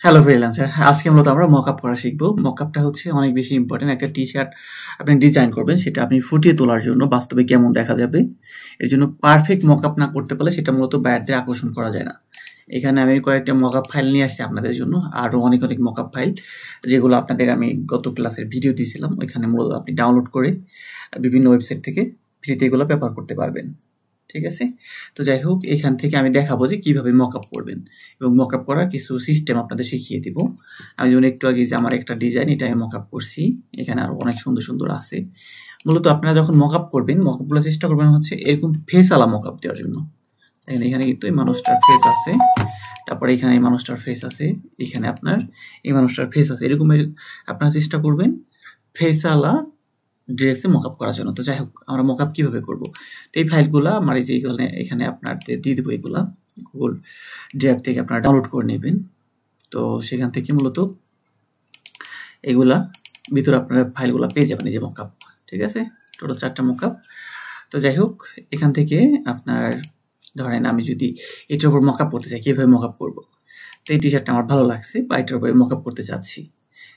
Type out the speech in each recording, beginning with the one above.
Hello freelancer, আজকে মূলত আমরা মকআপ করা শিখবো। মকআপটা হচ্ছে অনেক বেশি ইম্পর্টেন্ট। একটা টি শার্ট আপনি ডিজাইন করবেন, সেটা আপনি ফুটিয়ে তোলার জন্য বাস্তবে কেমন দেখা যাবে, এর জন্য পারফেক্ট মকআপ না করতে পারলে সেটা মূলত বায়ারদের আকর্ষণ করা যায় না। এখানে আমি কয়েকটা মকআপ ফাইল নিয়ে আসছি আপনাদের জন্য, আরও অনেক অনেক মকআপ ফাইল যেগুলো আপনাদের আমি গত ক্লাসের ভিডিও দিয়েছিলাম। ওইখানে মূলত আপনি ডাউনলোড করে বিভিন্ন ওয়েবসাইট থেকে ফ্রিতে এগুলো ব্যবহার করতে পারবেন। ঠিক আছে, তো যাই হোক, এখান থেকে আমি দেখাবো যে কিভাবে মকআপ করবেন এবং মকআপ করার কিছু সিস্টেম আপনাদের শিখিয়ে দিব। আমি যেমন একটু আগে যে আমার একটা ডিজাইন, এটা আমি মকআপ করছি, এখানে আরো অনেক সুন্দর সুন্দর আছে। মূলত আপনারা যখন মকআপ করবেন, মকআপগুলো চেষ্টা করবেন হচ্ছে এরকম ফেসওয়ালা মকআপ দেওয়ার জন্য। দেখেন এখানে কিন্তু এই মানুষটার ফেস আছে, তারপরে এখানে এই মানুষটার ফেস আছে, এখানে আপনার এই মানুষটার ফেস আছে, এরকম আপনারা চেষ্টা করবেন ফেসওয়ালা ড্রেসে মকআপ করার জন্য। তো যাই হোক, আমরা মকআপ কিভাবে করব, তো এই ফাইলগুলো আমার এই যে এখানে আপনার দিয়ে দেবো, এগুলা গুগল ড্রাইভ থেকে আপনারা ডাউনলোড করে নেবেন। তো সেখান থেকে মূলত এগুলা ভিতরে আপনারা ফাইলগুলো পেয়ে যাবেন, এই যে মকআপ। ঠিক আছে, টোটাল 4টা মকআপ। তো যাই হোক, এখান থেকে আপনার ধরেন আমি যদি এটার উপর মকআপ করতে চাই, কীভাবে মকআপ করব, তো এই টি শার্টটা আমার ভালো লাগছে বা এটার উপরে মকআপ করতে চাচ্ছি।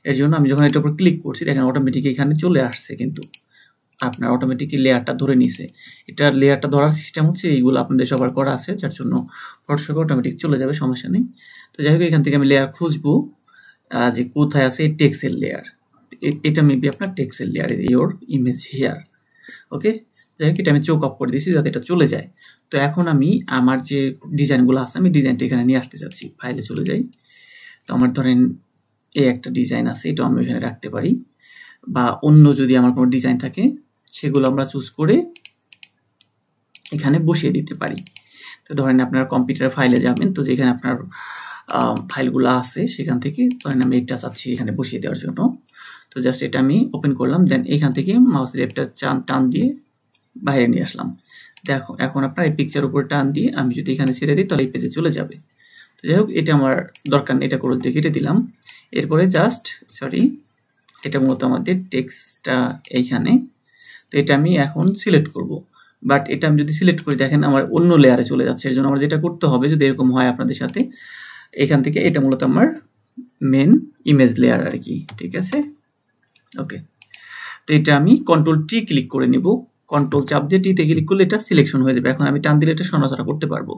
এর জন্য আমি যখন এটার উপর ক্লিক করছি, দেখেন অটোমেটিক এখানে চলে আসছে, কিন্তু আপনার অটোমেটিকলি লেয়ারটা ধরে নিছে। এটা লেয়ারটা ধরার সিস্টেম হচ্ছে এইগুলো আপনাদের সবার করা আছে, যার জন্য ফটোশপে অটোমেটিক চলে যাবে, সমস্যা নেই। তো যাই হোক, এখান থেকে আমি লেয়ার খুঁজবো যে কোথায় আছে টেক্সের লেয়ার। এটা মেবি আপনার টেক্সের লেয়ার, ইওর ইমেজ হিয়ার। ওকে, যাই হোক, এটা আমি চোখ অফ করে দিয়েছি যাতে এটা চলে যায়। তো এখন আমি আমার যে ডিজাইনগুলো আছে, আমি ডিজাইনটা এখানে নিয়ে আসতে চাচ্ছি, ফাইলে চলে যাই। তো আমার ধরেন এই একটা ডিজাইন আছে, এটা আমি এখানে রাখতে পারি, বা অন্য যদি আমার কোনো ডিজাইন থাকে সেগুলো আমরা চুজ করে এখানে বসিয়ে দিতে পারি। তো ধরেন আপনার কম্পিউটার ফাইলে যাবেন, তো যেখানে আপনার ফাইলগুলো আছে সেখান থেকে ধরেন আমি এটা চাচ্ছি এখানে বসিয়ে দেওয়ার জন্য। তো জাস্ট এটা আমি ওপেন করলাম, দেন এখান থেকে মাউসের লেফটটা টান দিয়ে বাইরে নিয়ে আসলাম। দেখো এখন আপনার এই পিকচার উপর টান দিয়ে আমি যদি এখানে ছেড়ে দিই তাহলে এই পেজে চলে যাবে। তো যাই হোক, এটা আমার দরকার নেই, এটা করে দিয়ে কেটে দিলাম। এরপরে জাস্ট এটা মূলত আমাদের টেক্সটটা এইখানে। তো এটা আমি এখন সিলেক্ট করব, বাট এটা আমি যদি সিলেক্ট করি, দেখেন আমার অন্য লেয়ারে চলে যাচ্ছে। এর জন্য আমার যেটা করতে হবে, যদি এরকম হয় আপনাদের সাথে, এখান থেকে এটা মূলত আমার মেন ইমেজ লেয়ার আর কি। ঠিক আছে, ওকে। তো এটা আমি কন্ট্রোল টি ক্লিক করে নিব, কন্ট্রোল চাপ দিয়ে টিতে ক্লিক করলে এটা সিলেকশন হয়ে যাবে। এখন আমি টান দিলে এটা সরাসরি করতে পারবো।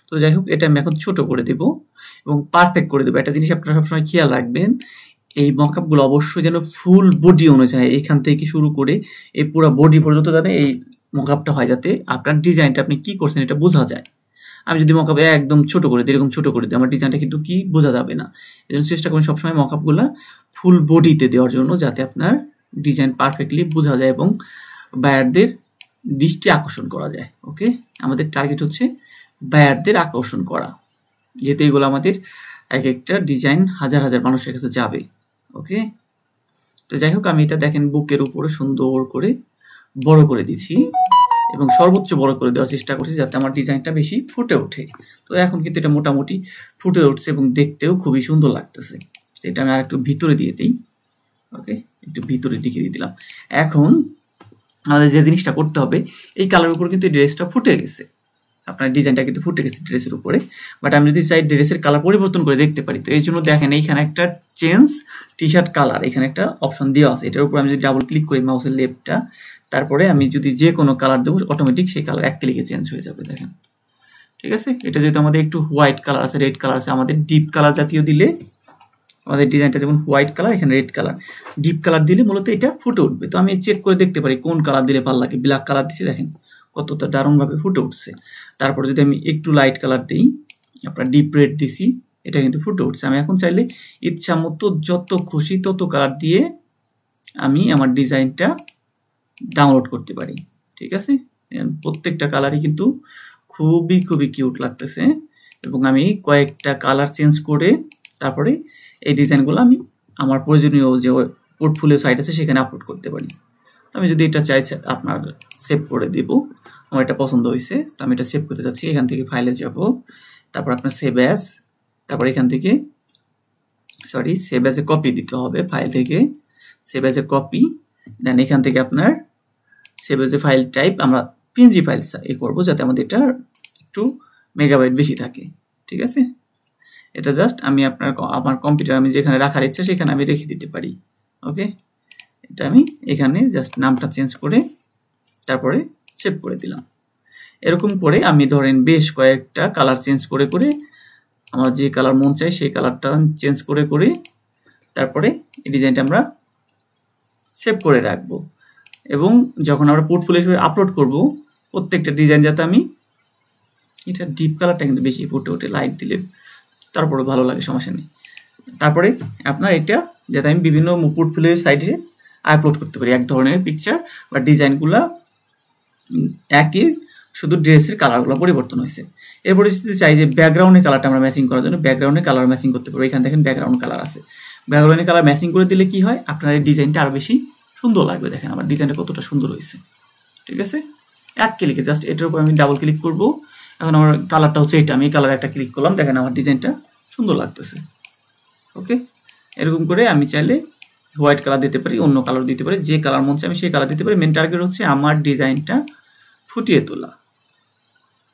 তো যাই হোক, এটা আমি এখন ছোট করে দেব এবং পারফেক্ট করে দেবো। একটা জিনিস আপনারা সবসময় খেয়াল রাখবেন, এই মকআপগুলো অবশ্যই যেন ফুল বডি অনুযায়ী এখান থেকে শুরু করে এই পুরো বডি পর্যন্ত যেন এই মকআপটা হয়, যাতে আপনার ডিজাইনটা আপনি কি করছেন এটা বোঝা যায়। আমি যদি মকআপ একদম ছোট করে দিই, এরকম ছোট করে দিই, আমার ডিজাইনটা কিন্তু কি বোঝা যাবে না। এই জন্য চেষ্টা করুন সবসময় মকআপগুলো ফুল বডিতে দেওয়ার জন্য, যাতে আপনার ডিজাইন পারফেক্টলি বোঝা যায় এবং বায়ারদের দৃষ্টি আকর্ষণ করা যায়। ওকে, আমাদের টার্গেট হচ্ছে বায়ারদের আকর্ষণ করা, যেহেতু এগুলো আমাদের এক একটা ডিজাইন হাজার হাজার মানুষের কাছে যাবে। ওকে, তো যাই হোক, আমি এটা দেখেন বুকের উপরে সুন্দর করে বড় করে দিচ্ছি এবং সর্বোচ্চ বড় করে দেওয়ার চেষ্টা করছি, যাতে আমার ডিজাইনটা বেশি ফুটে ওঠে। তো এখন কিন্তু এটা মোটামুটি ফুটে উঠছে এবং দেখতেও খুবই সুন্দর লাগতেছে। এটা আমি আর একটু ভিতরে দিয়ে দিই। ওকে, একটু ভিতরের দিকে দিয়ে দিলাম। এখন আমাদের যে জিনিসটা করতে হবে, এই কালারের উপর কিন্তু ড্রেসটা ফুটে গেছে, আপনার ডিজাইনটা কিন্তু ফুটে গেছে ড্রেসের উপরে। বাট আমি যদি চাই ড্রেসের কালার পরিবর্তন করে দেখতে পারি, তো এই জন্য দেখেন এইখানে একটা চেঞ্জ টি শার্ট কালার, এখানে একটা অপশন দেওয়া আছে। এটার উপর আমি যদি ডাবল ক্লিক করি মাউসের লেফটটা, তারপরে আমি যদি যে কোনো কালার দেবো, অটোমেটিক সেই কালার এক ক্লিকে চেঞ্জ হয়ে যাবে। দেখেন, ঠিক আছে। এটা যেহেতু আমাদের একটু হোয়াইট কালার আছে, রেড কালার আছে, আমাদের ডিপ কালার জাতীয় দিলে, আমাদের ডিজাইনটা যেমন হোয়াইট কালার, এখানে রেড কালার, ডিপ কালার দিলে মূলত এটা ফুটে উঠবে। তো আমি চেক করে দেখতে পারি কোন কালার দিলে ভালো লাগে। ব্ল্যাক কালার দিচ্ছি, দেখেন কতটা দারুণভাবে ফুটে উঠছে। তারপরে যদি আমি একটু লাইট কালার দিই, আপনার ডিপ রেড দিছি, এটা কিন্তু ফুটে উঠছে। আমি এখন চাইলে ইচ্ছা মতো যত খুশি তত কালার দিয়ে আমি আমার ডিজাইনটা ডাউনলোড করতে পারি। ঠিক আছে, প্রত্যেকটা কালারই কিন্তু খুবই খুবই কিউট লাগতেছে এবং আমি কয়েকটা কালার চেঞ্জ করে তারপরে এই ডিজাইনগুলো আমি আমার প্রয়োজনীয় যে পোর্টফোলিও সাইট আছে সেখানে আপলোড করতে পারি। তো আমি যদি এটা চাই আপনার সেভ করে দিব, আমার এটা পছন্দ হয়েছে, তো আমি এটা সেভ করতে চাচ্ছি। এখান থেকে ফাইলে যাব, তারপর আপনার সেভ অ্যাজ, তারপর এখান থেকে সেভ অ্যাজ এ কপি দিতে হবে, ফাইল থেকে সেভ অ্যাজ এ কপি। দেন এখান থেকে আপনার save as a file type আমরা পিএনজি ফাইল করবো, যাতে আমাদের এটা একটু মেগাবাইট বেশি থাকে। ঠিক আছে, এটা জাস্ট আমি আমার কম্পিউটার আমি যেখানে রাখার ইচ্ছা সেখানে আমি রেখে দিতে পারি। ওকে, এটা আমি এখানে জাস্ট নামটা চেঞ্জ করে তারপরে সেভ করে দিলাম। এরকম করে আমি ধরেন বেশ কয়েকটা কালার চেঞ্জ করে করে আমার যে কালার মন চাই সেই কালারটা চেঞ্জ করে করে তারপরে এই ডিজাইনটা আমরা সেভ করে রাখবো, এবং যখন আমরা পোর্টফোলিও আপলোড করব প্রত্যেকটা ডিজাইন যাতে আমি এটা ডিপ কালারটা কিন্তু বেশি ফুটে ওঠে, লাইট দিলে তারপরে ভালো লাগে, সমস্যা নেই। তারপরে আপনার এটা যাতে আমি বিভিন্ন পোর্টফোলিও সাইডে আপলোড করতে পারি এক ধরনের পিকচার বা ডিজাইনগুলা একই, শুধু ড্রেসের কালারগুলো পরিবর্তন হয়েছে। এরপরে যদি চাই যে ব্যাকগ্রাউন্ডের কালারটা আমরা ম্যাচিং করার জন্য ব্যাকগ্রাউন্ডের কালার ম্যাচিং করতে পারবো। এখানে দেখেন ব্যাকগ্রাউন্ড কালার আছে, ব্যাকগ্রাউন্ডের কালার ম্যাচিং করে দিলে কি হয়, আপনার এই ডিজাইনটা আরো বেশি সুন্দর লাগবে। দেখেন আমার ডিজাইনটা কতটা সুন্দর হয়েছে, ঠিক আছে। এক ক্লিকে জাস্ট এটার উপর আমি ডাবল ক্লিক করব। এখন আমার কালারটা হচ্ছে এটা, আমি এই কালার একটা ক্লিক করলাম, দেখেন আমার ডিজাইনটা সুন্দর লাগতেছে। ওকে, এরকম করে আমি চাইলে হোয়াইট কালার দিতে পারি, অন্য কালার দিতে পারি, যে কালার মন চাই আমি সেই কালার দিতে পারি। মেন টার্গেট হচ্ছে আমার ডিজাইনটা ফুটিয়ে তোলা।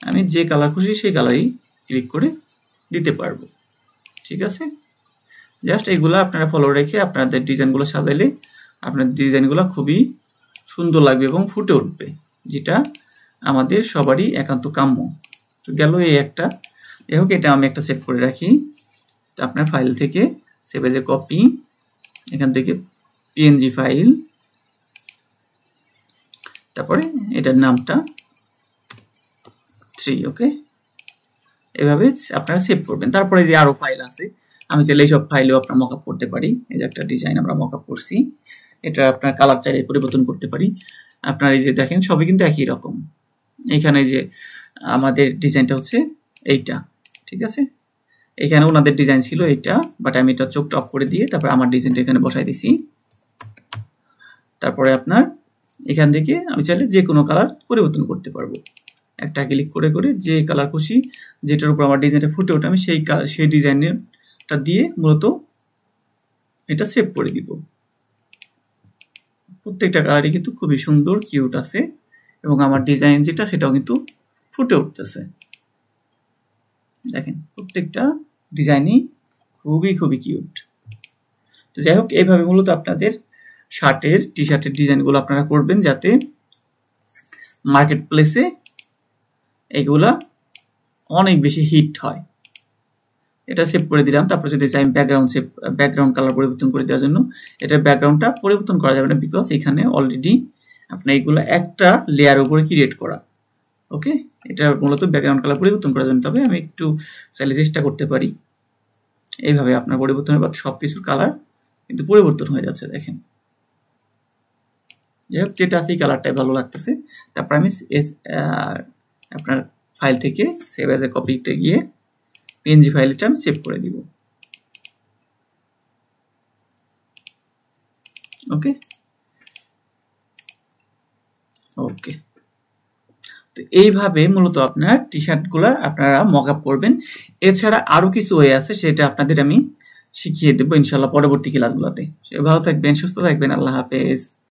আমি যে কালার খুশি সেই কালারই ক্লিক করে দিতে পারবো, ঠিক আছে। জাস্ট এইগুলা আপনারা ফলো রেখে আপনাদের ডিজাইনগুলো সাজাইলে আপনার ডিজাইনগুলো খুবই সুন্দর লাগবে এবং ফুটে উঠবে, যেটা আমাদের সবারই একান্ত কাম্য। তো গেল এই একটা, যাই হোক এটা আমি একটা সেভ করে রাখি। তো আপনার ফাইল থেকে সেভ এজ এ কপি, এখান থেকে পিএনজি ফাইল, তারপরে এটার নামটা 3। ওকে, এভাবে আপনারা সেভ করবেন। তারপরে যে আরো ফাইল আছে, আমি চাইলে এইসব ফাইলেও আপনার মকআপ করতে পারি। এই যে একটা ডিজাইন আমরা মকআপ করছি, এটা আপনার কালার চাইলে পরিবর্তন করতে পারি। আপনার এই যে দেখেন সবই কিন্তু একই রকম। এখানে যে আমাদের ডিজাইনটা হচ্ছে এইটা, ঠিক আছে। এখানে ওনাদের ডিজাইন ছিল এইটা, বাট আমি এটা চোখটা অফ করে দিয়ে তারপরে আমার ডিজাইনটা এখানে বসাই দিছি। তারপরে আপনার এখান থেকে আমি চাইলে যে কোনো কালার পরিবর্তন করতে পারবো, একটা ক্লিক করে করে যে কালার খুশি, যেটার উপর আমার ডিজাইনটা ফুটে ওঠে আমি সেই ডিজাইনটা দিয়ে মূলত এটা সেভ করে দিব। প্রত্যেকটা কালারই কিন্তু খুবই সুন্দর কিউট আছে, এবং আমার ডিজাইন যেটা সেটাও কিন্তু ফুটে উঠতেছে। দেখেন প্রত্যেকটা ডিজাইনই খুবই খুবই কিউট। তো যাই হোক, এইভাবে মূলত আপনাদের শার্টের টি শার্টের ডিজাইনগুলো আপনারা করবেন যাতে মার্কেট প্লেসে এগুলা অনেক বেশি হিট হয়। এটা সেভ করে দিলাম। তারপর যদি চাই ব্যাকগ্রাউন্ড কালার পরিবর্তন করে দেওয়ার জন্য, এটার ব্যাকগ্রাউন্ডটা পরিবর্তন করা যাবে না, বিকজ এখানে অলরেডি আপনার এগুলো একটা লেয়ার উপরে ক্রিয়েট করা। ওকে, এটা মূলত ব্যাকগ্রাউন্ড কালার পরিবর্তন করার জন্য। তবে আমি একটু চাইলে চেষ্টা করতে পারি, এইভাবে আপনার পরিবর্তন হবে, সবকিছুর কালার কিন্তু পরিবর্তন হয়ে যাচ্ছে। দেখেন যাই হোক, যেটা আছে এই কালারটাই ভালো লাগতেছে। তারপর আমি আপনার ফাইল থেকে সেভ এজ এ কপিতে গিয়ে পিএনজি ফাইলটা আমি সেভ করে দিব। ওকে ওকে, তো এইভাবে মূলত আপনার টি শার্টগুলো আপনারা মকআপ করবেন। এছাড়া আরো কিছু ওয়ে আছে, সেটা আপনাদের আমি শিখিয়ে দেবো ইনশাল্লাহ পরবর্তী ক্লাসগুলোতে। ভালো থাকবেন, সুস্থ থাকবেন, আল্লাহ হাফেজ।